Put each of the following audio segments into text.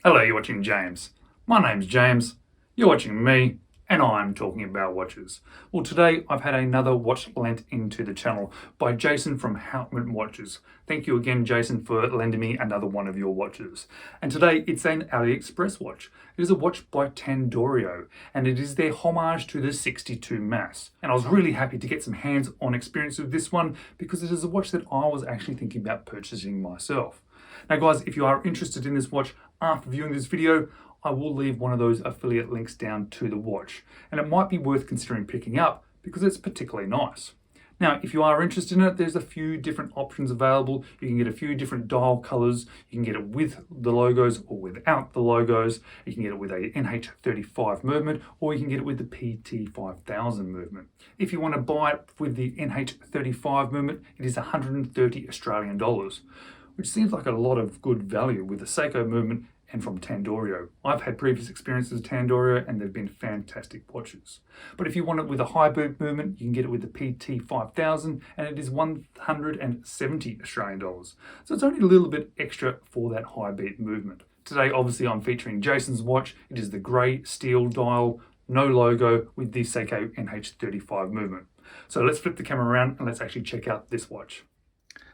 Hello, you're watching James. My name's James, you're watching me, and I'm talking about watches. Well, today I've had another watch lent into the channel by Jason from Houtman Watches. Thank you again, Jason, for lending me another one of your watches. And today it's an Aliexpress watch. It is a watch by Tandorio, and it is their homage to the 62MAS. And I was really happy to get some hands-on experience with this one because it is a watch that I was actually thinking about purchasing myself. Now guys, if you are interested in this watch after viewing this video, I will leave one of those affiliate links down to the watch, and it might be worth considering picking up because it's particularly nice. Now, if you are interested in it, there's a few different options available. You can get a few different dial colors. You can get it with the logos or without the logos. You can get it with a NH35 movement, or you can get it with the PT5000 movement. If you want to buy it with the NH35 movement, it is 130 Australian dollars. Which seems like a lot of good value with the Seiko movement and from Tandorio. I've had previous experiences with Tandorio and they've been fantastic watches. But if you want it with a high beat movement, you can get it with the PT5000 and it is 170 Australian dollars. So it's only a little bit extra for that high beat movement. Today, obviously, I'm featuring Jason's watch. It is the grey steel dial, no logo, with the Seiko NH35 movement. So let's flip the camera around and let's actually check out this watch.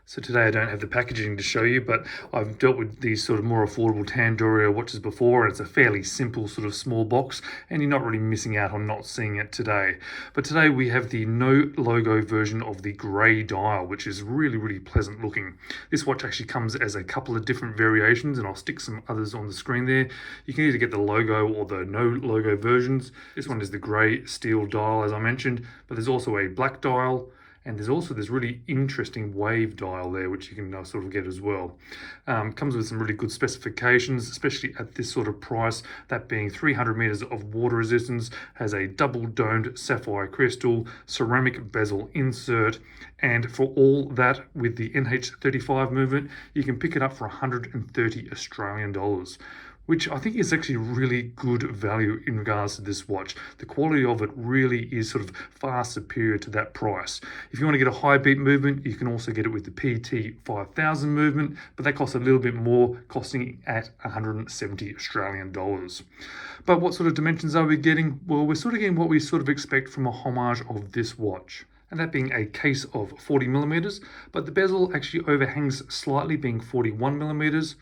So today I don't have the packaging to show you, but I've dealt with these sort of more affordable Tandorio watches before, and it's a fairly simple sort of small box, and you're not really missing out on not seeing it today. But today we have the no logo version of the grey dial, which is really pleasant looking. This watch actually comes as a couple of different variations, and I'll stick some others on the screen there. You can either get the logo or the no logo versions. This one is the grey steel dial, as I mentioned, but there's also a black dial. And there's also this really interesting wave dial there, which you can sort of get as well. Comes with some really good specifications, especially at this sort of price, that being 300 meters of water resistance, has a double domed sapphire crystal, ceramic bezel insert, and for all that with the NH35 movement, you can pick it up for 130 Australian dollars. Which I think is actually really good value in regards to this watch. The quality of it really is sort of far superior to that price. If you want to get a high beat movement, you can also get it with the PT5000 movement, but that costs a little bit more, costing at 170 Australian dollars. But what sort of dimensions are we getting? Well, we're sort of getting what we sort of expect from a homage of this watch. And that being a case of 40 millimeters, but the bezel actually overhangs slightly, being 41 millimeters.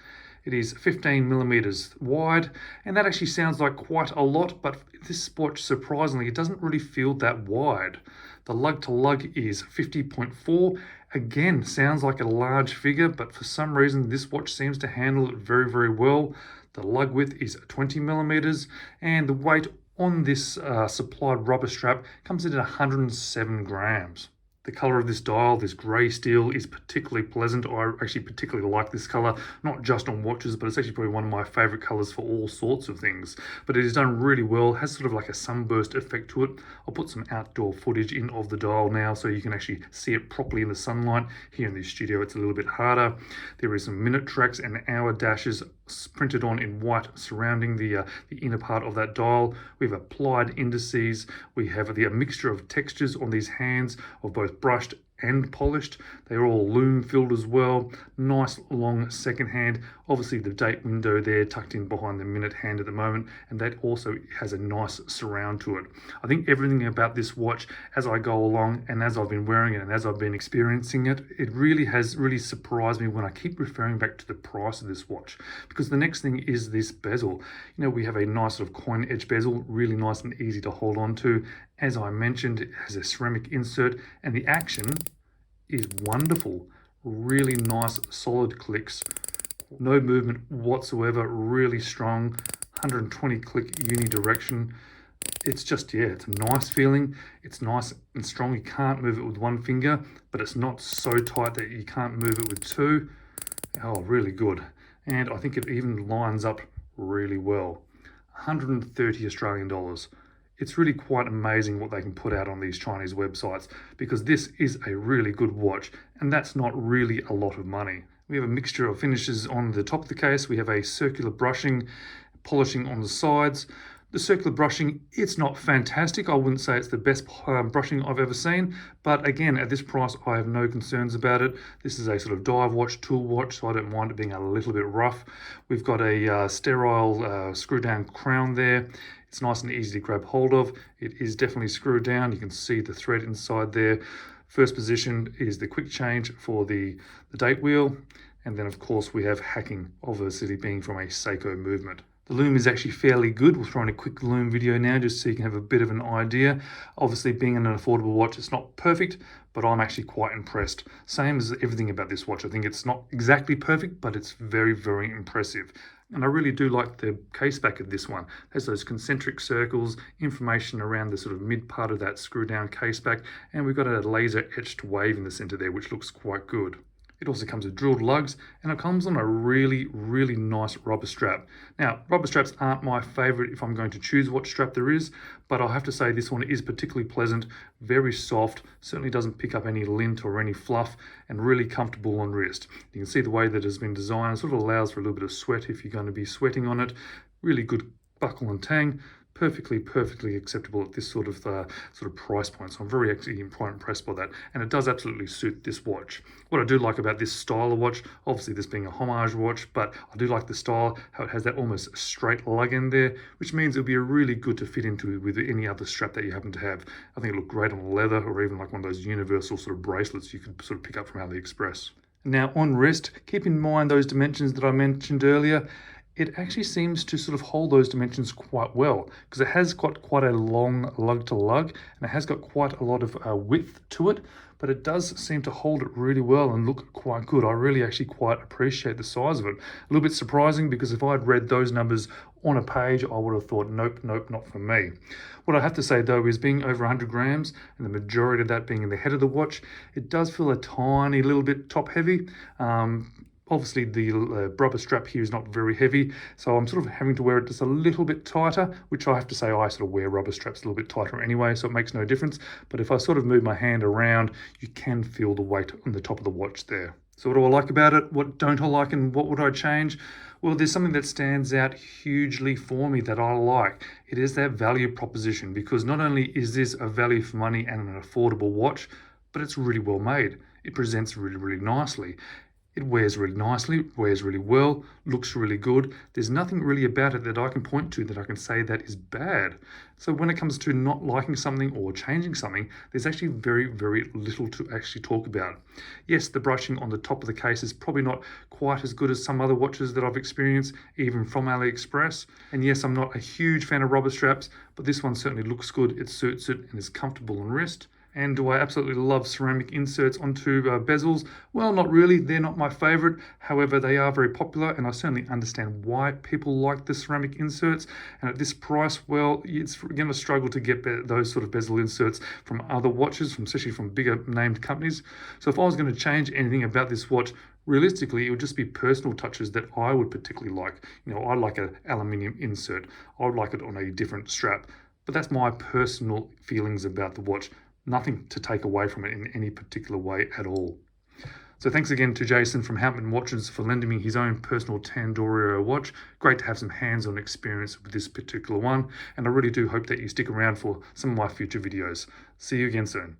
It is 15 millimeters wide, and that actually sounds like quite a lot, but this watch, surprisingly, it doesn't really feel that wide. The lug to lug is 50.4. Again, sounds like a large figure, but for some reason, this watch seems to handle it very well. The lug width is 20 millimeters, and the weight on this supplied rubber strap comes in at 107 grams. The color of this dial, this grey steel, is particularly pleasant. I actually particularly like this color, not just on watches, but it's actually probably one of my favorite colors for all sorts of things. But it is done really well, has sort of like a sunburst effect to it. I'll put some outdoor footage in of the dial now so you can actually see it properly in the sunlight. Here in the studio, it's a little bit harder. There is some minute tracks and hour dashes printed on in white surrounding the inner part of that dial. We have applied indices. We have a mixture of textures on these hands of both brushed and polished. They're all Loom filled as well. Nice long second hand. Obviously the date window there tucked in behind the minute hand at the moment, and that also has a nice surround to it. I think everything about this watch, as I go along and as I've been wearing it and as I've been experiencing it, it really has surprised me when I keep referring back to the price of this watch. Because the next thing is this bezel. You know, we have a nice sort of coin edge bezel, really nice and easy to hold on to. As I mentioned, it has a ceramic insert, and the action is wonderful. Really nice solid clicks, no movement whatsoever, really strong, 120 click unidirection. It's just, yeah, it's a nice feeling. It's nice and strong. You can't move it with one finger, but it's not so tight that you can't move it with two. Oh, really good. And I think it even lines up really well. 130 Australian dollars. It's really quite amazing what they can put out on these Chinese websites, because this is a really good watch, and that's not really a lot of money. We have a mixture of finishes on the top of the case. We have a circular brushing, polishing on the sides. The circular brushing, it's not fantastic. I wouldn't say it's the best brushing I've ever seen, but again, at this price, I have no concerns about it. This is a sort of dive watch, tool watch, so I don't mind it being a little bit rough. We've got a sterile screw down crown there. It's nice and easy to grab hold of. It is definitely screwed down. You can see the thread inside there. First position is the quick change for the date wheel. And then of course we have hacking, obviously being from a Seiko movement. The Loom is actually fairly good. We'll throw in a quick Loom video now just so you can have a bit of an idea. Obviously being an affordable watch, it's not perfect, but I'm actually quite impressed. Same as everything about this watch. I think it's not exactly perfect, but it's very, very impressive. And I really do like the case back of this one. It has those concentric circles, information around the sort of mid part of that screw down case back, and we've got a laser etched wave in the center there, which looks quite good. It also comes with drilled lugs, and it comes on a really, really nice rubber strap. Now, rubber straps aren't my favorite if I'm going to choose what strap there is, but I have to say this one is particularly pleasant, very soft, certainly doesn't pick up any lint or any fluff, and really comfortable on wrist. You can see the way that it has been designed, sort of allows for a little bit of sweat if you're going to be sweating on it. Really good buckle and tang. Perfectly acceptable at this sort of price point. So I'm very actually quite impressed by that, and it does absolutely suit this watch. What I do like about this style of watch, obviously this being a homage watch, but I do like the style, how it has that almost straight lug in there, which means it'll be really good to fit into with any other strap that you happen to have. I think it looked great on leather, or even like one of those universal sort of bracelets you could sort of pick up from Aliexpress. Now on wrist, keep in mind those dimensions that I mentioned earlier. It actually seems to sort of hold those dimensions quite well, because it has got quite a long lug to lug, and it has got quite a lot of width to it, but it does seem to hold it really well and look quite good. I really actually quite appreciate the size of it. A little bit surprising, because if I'd read those numbers on a page, I would have thought, nope, not for me. What I have to say though is, being over 100 grams, and the majority of that being in the head of the watch, it does feel a tiny little bit top heavy. Obviously the rubber strap here is not very heavy, so I'm sort of having to wear it just a little bit tighter, which I have to say I sort of wear rubber straps a little bit tighter anyway, so it makes no difference. But if I sort of move my hand around, you can feel the weight on the top of the watch there. So what do I like about it? What don't I like, and what would I change? Well, there's something that stands out hugely for me that I like. It is that value proposition, because not only is this a value for money and an affordable watch, but it's really well made. It presents really, really nicely. It wears really nicely, wears really well, looks really good. There's nothing really about it that I can point to that I can say that is bad. So when it comes to not liking something or changing something, there's actually very, very little to actually talk about. Yes, the brushing on the top of the case is probably not quite as good as some other watches that I've experienced, even from Aliexpress. And yes, I'm not a huge fan of rubber straps, but this one certainly looks good, it suits it, and is comfortable on wrist. And do I absolutely love ceramic inserts onto bezels? Well, not really. They're not my favorite. However, they are very popular, and I certainly understand why people like the ceramic inserts. And at this price, well, it's going to struggle to get those sort of bezel inserts from other watches, especially from bigger named companies. So if I was going to change anything about this watch, realistically, it would just be personal touches that I would particularly like. You know, I like an aluminium insert. I would like it on a different strap. But that's my personal feelings about the watch. Nothing to take away from it in any particular way at all. So thanks again to Jason from Houtman Watches for lending me his own personal Tandorio watch. Great to have some hands-on experience with this particular one, and I really do hope that you stick around for some of my future videos. See you again soon.